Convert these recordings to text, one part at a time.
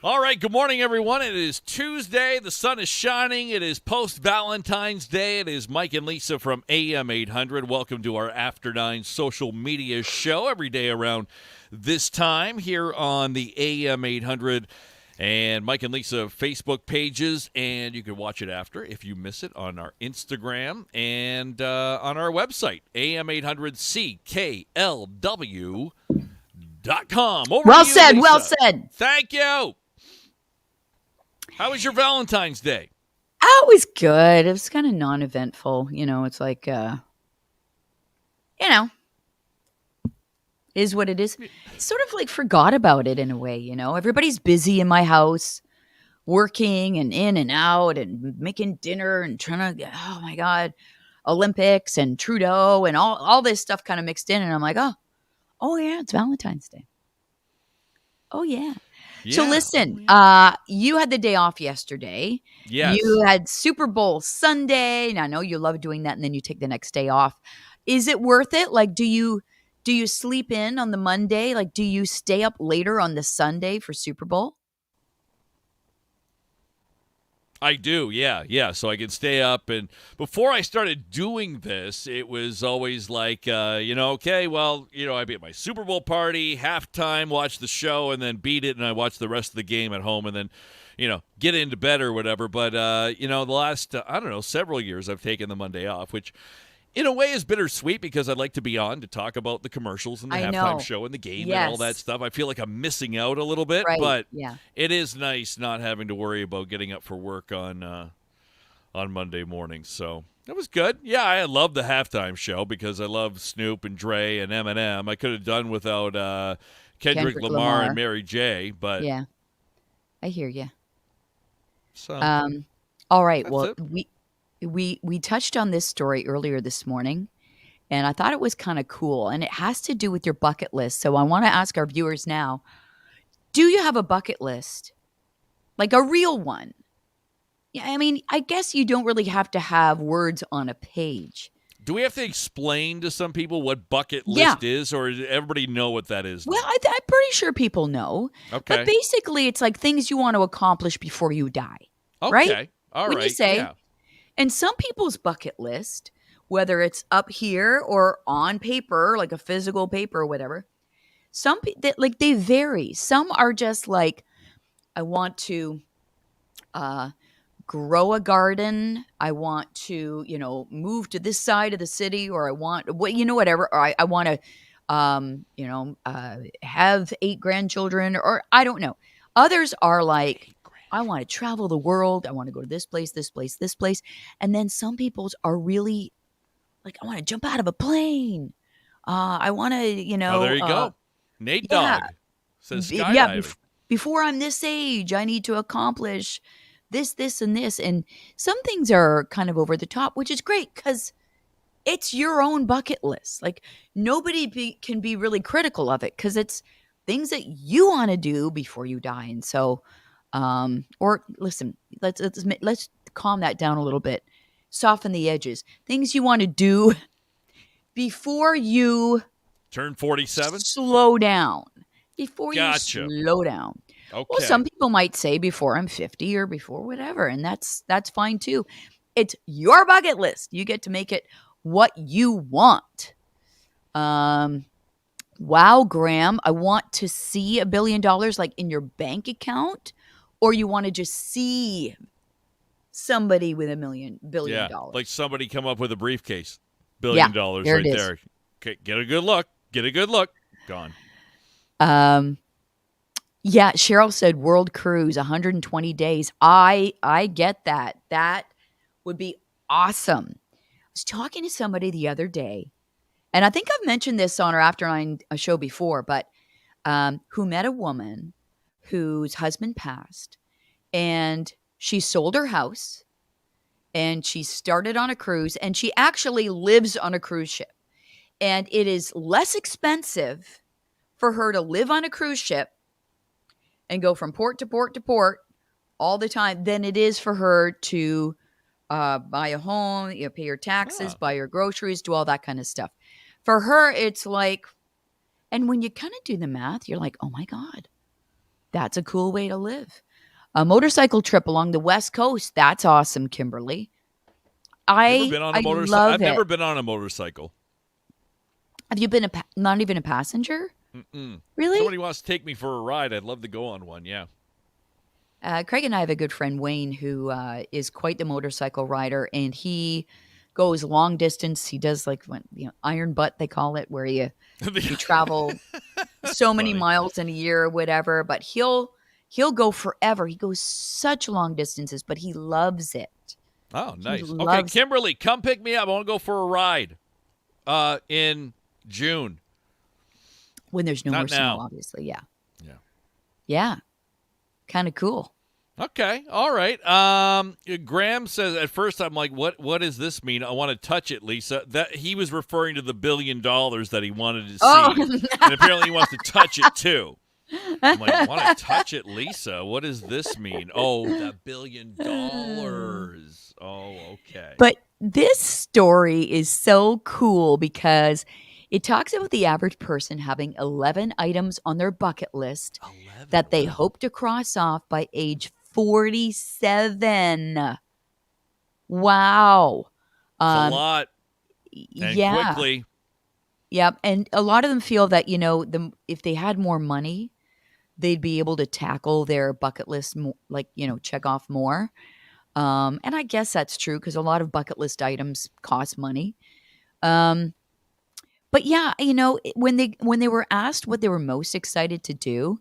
All right, good morning, everyone. It is Tuesday. The sun is shining. It is post-Valentine's Day. It is Mike and Lisa from AM800. Welcome to our After 9 social media show every day around this time here on the AM800 and Mike and Lisa Facebook pages. And you can watch it after, if you miss it, on our Instagram and on our website, AM800CKLW.com. Over Well to you, said, Lisa. well said. Thank you. How was your Valentine's Day? Oh, it was good. It was kind of non-eventful. It's like, is what it is. Sort of like forgot about it in a way, Everybody's busy in my house, working and in and out and making dinner and trying to, oh my God, Olympics and Trudeau and all this stuff kind of mixed in. And I'm like, oh yeah, it's Valentine's Day. Oh yeah. So listen, you had the day off yesterday. Yes. You had Super Bowl Sunday. And I know you love doing that, and then you take the next day off. Is it worth it? Like, do you sleep in on the Monday? Like, do you stay up later on the Sunday for Super Bowl? I do, yeah. So I can stay up. And before I started doing this, it was always like, okay, well, I'd be at my Super Bowl party, halftime, watch the show, and then beat it, and I watch the rest of the game at home, and then, get into bed or whatever. But, the last, several years I've taken the Monday off, which in a way is bittersweet because I'd like to be on to talk about the commercials and the halftime show and the game and all that stuff. I feel like I'm missing out a little bit, but it is nice not having to worry about getting up for work on Monday morning. So it was good. Yeah, I love the halftime show because I love Snoop and Dre and Eminem. I could have done without Kendrick Lamar and Mary J. But yeah, I hear you. So all right. Well, we touched on this story earlier this morning, and I thought it was kind of cool, and it has to do with your bucket list. So I want to ask our viewers now, do you have a bucket list? Like a real one? Yeah, I mean, I guess you don't really have to have words on a page. Do we have to explain to some people what bucket list is, or does everybody know what that is? Well, I'm pretty sure people know. Okay. But basically, it's like things you want to accomplish before you die. Okay. Right? All when right. You say, yeah. And some people's bucket list, whether it's up here or on paper, like a physical paper or whatever, they vary. Some are just like, I want to grow a garden. I want to, move to this side of the city, or I want, whatever. Or I want to, have 8 grandchildren, or I don't know. Others are like, I want to travel the world. I want to go to this place, this place, this place. And then some people's are really like, I want to jump out of a plane. I want to, Oh, there you go. Nate Dogg says skydiving. Yeah, before I'm this age, I need to accomplish this, and this. And some things are kind of over the top, which is great because it's your own bucket list. Like nobody can be really critical of it because it's things that you want to do before you die. And so, or listen, let's calm that down a little bit. Soften the edges. Things you want to do before you turn 47. Slow down. Before Gotcha. You slow down. Okay. Well, some people might say before I'm 50 or before whatever, and that's fine too. It's your bucket list. You get to make it what you want. Wow, Graham, I want to see $1 billion like in your bank account. Or you want to just see somebody with $1 billion. Like somebody come up with a briefcase. $1 billion right there. Okay, get a good look. Gone. Yeah, Cheryl said world cruise, 120 days. I get that. That would be awesome. I was talking to somebody the other day, and I think I've mentioned this on our After 9 show before, but who met a woman whose husband passed, and she sold her house, and she started on a cruise, and she actually lives on a cruise ship. And it is less expensive for her to live on a cruise ship and go from port to port to port all the time than it is for her to buy a home, pay her taxes, buy her groceries, do all that kind of stuff. For her, it's like, and when you kind of do the math, you're like, oh my God, That's a cool way to live. A motorcycle trip along the West Coast. That's awesome, Kimberly. Never I been on a I motorcycle. love I've never it. been on a motorcycle. Have you been not even a passenger? Mm-mm. Really? Somebody wants to take me for a ride. I'd love to go on one. Yeah. Craig and I have a good friend, Wayne, who is quite the motorcycle rider, and he goes long distance. He does like iron butt they call it, where you travel That's so many funny. miles in a year or whatever. But he'll go forever. He goes such long distances, but he loves it. Oh, He nice. Okay, loves Kimberly, come pick me up. I want to go for a ride in June. when there's no more Not snow, now. obviously. Yeah, Yeah. yeah, kind of cool. Okay. All right. Graham says at first I'm like, what does this mean? I want to touch it, Lisa. That he was referring to the $1 billion that he wanted to Oh, see. And apparently he wants to touch it too. I'm like, want to touch it, Lisa? What does this mean? Oh, the $1 billion. Oh, okay. but this story is so cool because it talks about the average person having 11 items on their bucket list 11. that they Wow. hope to cross off by age 47. Wow. It's a Um, lot and yeah. quickly. Yep. And a lot of them feel that, if they had more money, they'd be able to tackle their bucket list more, like, check off more. And I guess that's true because a lot of bucket list items cost money. Um, but yeah, when they were asked what they were most excited to do,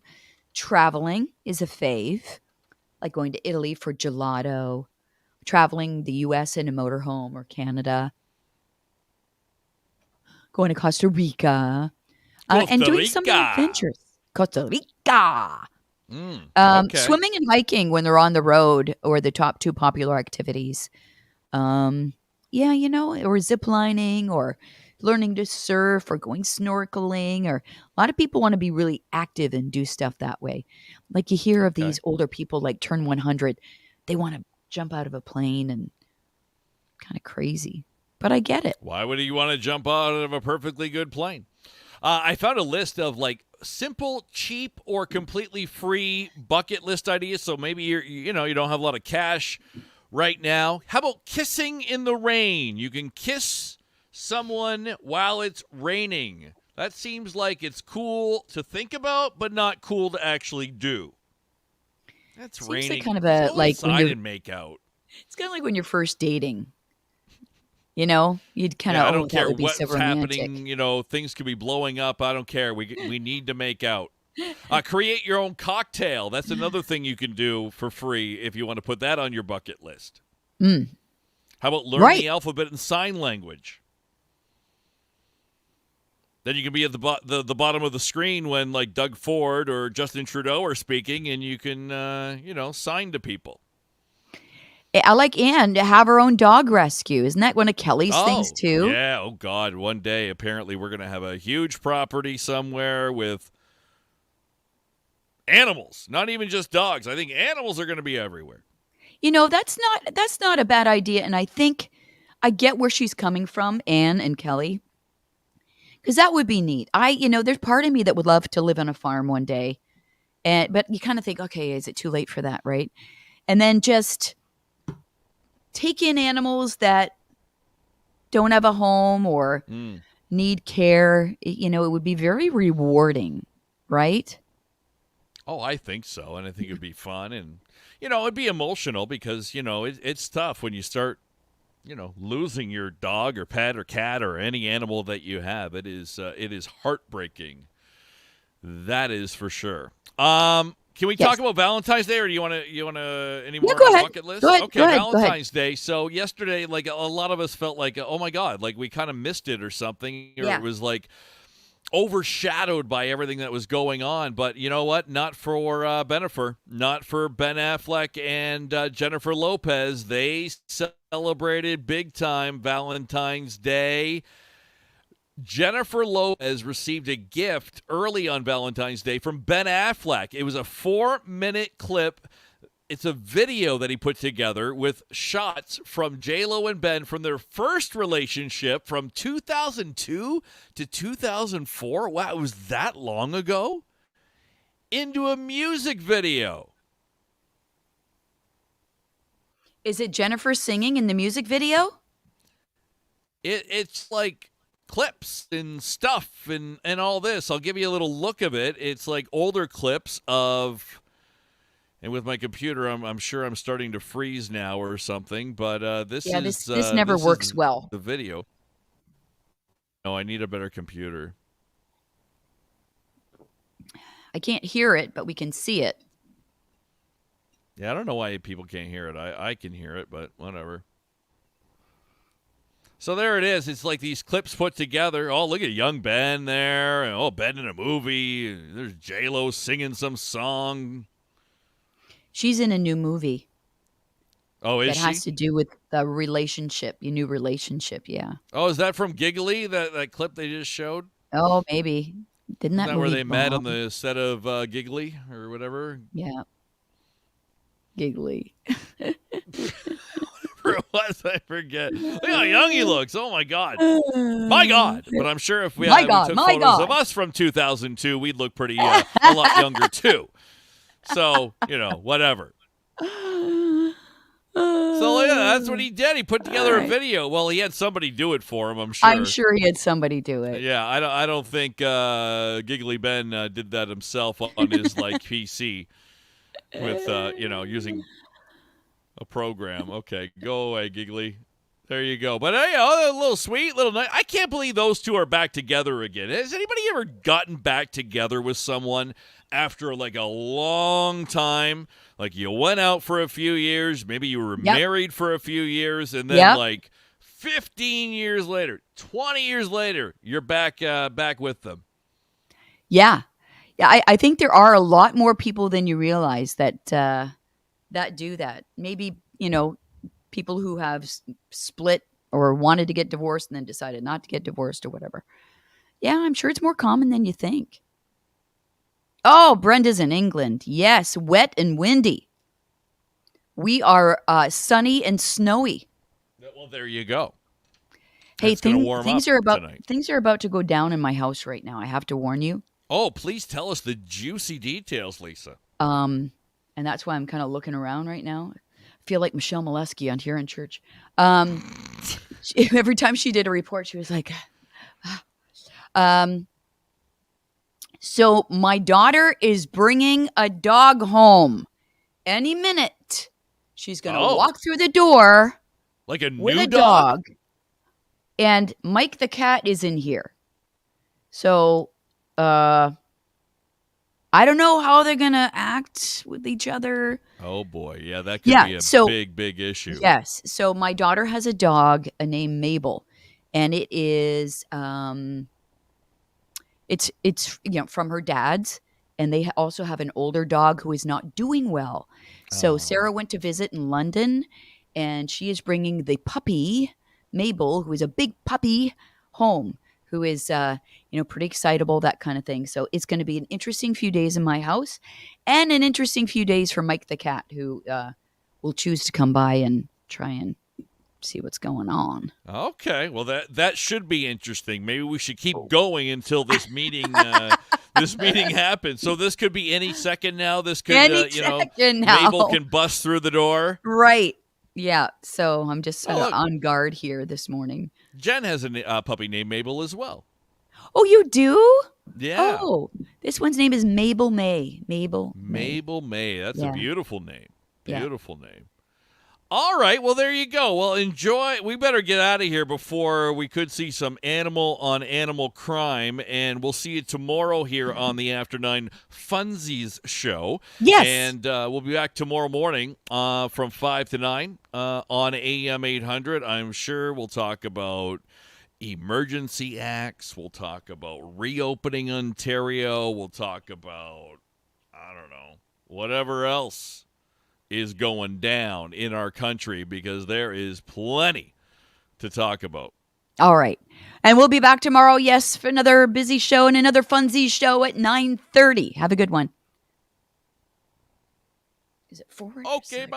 traveling is a fave, like going to Italy for gelato, traveling the US in a motorhome or Canada, going to Costa Rica, and Costa doing something Rica. adventurous. Costa Rica. Okay. Swimming and hiking when they're on the road or the top two popular activities. Yeah, or zip lining or learning to surf or going snorkeling, or a lot of people want to be really active and do stuff that way. Like you hear of Okay. these older people like turn 100, they want to jump out of a plane and kind of crazy. But I get it. Why would you want to jump out of a perfectly good plane? I found a list of like simple, cheap, or completely free bucket list ideas. So maybe you don't have a lot of cash right now. How about kissing in the rain? You can kiss someone while it's raining. That seems like it's cool to think about, but not cool to actually do. That's Seems raining. like kind of Let's a go like when outside you're and make out. it's kind of like when you're first dating. You'd kind Yeah, I of, don't that care would be so what's romantic. happening. Things could be blowing up. I don't care. We need to make out. Create your own cocktail. That's another thing you can do for free if you want to put that on your bucket list. Mm, How about learn right. the alphabet and sign language? Then you can be at the bottom of the screen when like Doug Ford or Justin Trudeau are speaking, and you can sign to people. I like Anne to have her own dog rescue. Isn't that one of Kelly's things Oh, too? yeah. Oh, God. One day, apparently, we're going to have a huge property somewhere with animals, not even just dogs. I think animals are going to be everywhere. That's not a bad idea. And I think I get where she's coming from, Anne and Kelly, because that would be neat. There's part of me that would love to live on a farm one day. But you kind of think, okay, is it too late for that? Right. And then just take in animals that don't have a home or need care. It would be very rewarding, right? Oh, I think so. And I think it'd be fun. And, it'd be emotional because, it's tough when you start, losing your dog or pet or cat or any animal that you have. It is heartbreaking. That is for sure. Can we talk about Valentine's Day, or do you want to any more go on the ahead. bucket list? Go ahead. Okay, Go ahead. Valentine's Day. So yesterday, like a lot of us felt like, oh my God, like we kind of missed it or something, or it was like overshadowed by everything that was going on. But you know what? Not for Bennifer, not for Ben Affleck and Jennifer Lopez. They celebrated big time Valentine's Day. Jennifer Lopez received a gift early on Valentine's Day from Ben Affleck. It was a 4-minute clip. It's a video that he put together with shots from J-Lo and Ben from their first relationship from 2002 to 2004. Wow, it was that long ago? into a music video. Is it Jennifer singing in the music video? It's like clips and stuff and all this. I'll give you a little look of it. It's like older clips of, and with my computer, I'm sure I'm starting to freeze now or something. But this never works is well. the video. No, I need a better computer. I can't hear it, but we can see it. Yeah, I don't know why people can't hear it. I can hear it, but whatever. So there it is. It's like these clips put together. Oh, look at young Ben there. Oh, Ben in a movie. There's J-Lo singing some song. She's in a new movie. Oh, is she? That has to do with the relationship, your new relationship, yeah. Oh, is that from Giggly, that clip they just showed? Oh, maybe. Didn't that Isn't that movie where they met on bomb? the set of Giggly or whatever? Yeah. Giggly. Whatever it was, I forget. Look how young he looks. Oh, my God. My God. But I'm sure if we took photos of us from 2002, we'd look pretty a lot younger, too. So, whatever. So, yeah, that's what he did. He put together a video. Well, he had somebody do it for him, I'm sure. I'm sure he had somebody do it. Yeah, I don't think Giggly Ben did that himself on his, PC with, using a program. Okay, go away, Giggly. There you go. But, a little sweet, little nice. I can't believe those two are back together again. Has anybody ever gotten back together with someone after, a long time? Like, you went out for a few years, maybe you were married for a few years, and then, 15 years later, 20 years later, you're back with them. Yeah. Yeah, I think there are a lot more people than you realize that do that. Maybe, people who have split or wanted to get divorced and then decided not to get divorced or whatever. Yeah, I'm sure it's more common than you think. Oh, Brenda's in England. Yes, wet and windy. We are sunny and snowy. Well, there you go. Hey, things are about to go down in my house right now. I have to warn you. Oh, please tell us the juicy details, Lisa. And that's why I'm kind of looking around right now. I feel like Michelle Molesky on here in church. Every time she did a report, she was like, So my daughter is bringing a dog home any minute. She's going to walk through the door like a with new a dog. And Mike the cat is in here. So I don't know how they're going to act with each other. Oh, boy. Yeah, that could be a big issue. Yes. So my daughter has a dog named Mabel. And it is... It's from her dad's, and they also have an older dog who is not doing well. So Sarah went to visit in London, and she is bringing the puppy, Mabel, who is a big puppy, home, who is, pretty excitable, that kind of thing. So it's going to be an interesting few days in my house and an interesting few days for Mike the cat, who will choose to come by and try and see what's going on. Okay, well that should be interesting. Maybe we should keep going until this meeting happens. So this could be any second now. This could Mabel can bust through the door. Right. Yeah. So I'm just on guard here this morning. Jen has a puppy named Mabel as well. Oh, you do? Yeah. Oh, this one's name is Mabel May. Mabel May. That's a beautiful name. Beautiful name. All right, well, there you go. Well, enjoy. We better get out of here before we could see some animal on animal crime, and we'll see you tomorrow here on the After 9 Funsies show. Yes. And we'll be back tomorrow morning from 5 to 9 on AM800. I'm sure we'll talk about emergency acts. We'll talk about reopening Ontario. We'll talk about, I don't know, whatever else is going down in our country, because there is plenty to talk about. All right. And we'll be back tomorrow, yes, for another busy show and another Funsies show at 9:30. Have a good one. Is it 4? Okay, bye.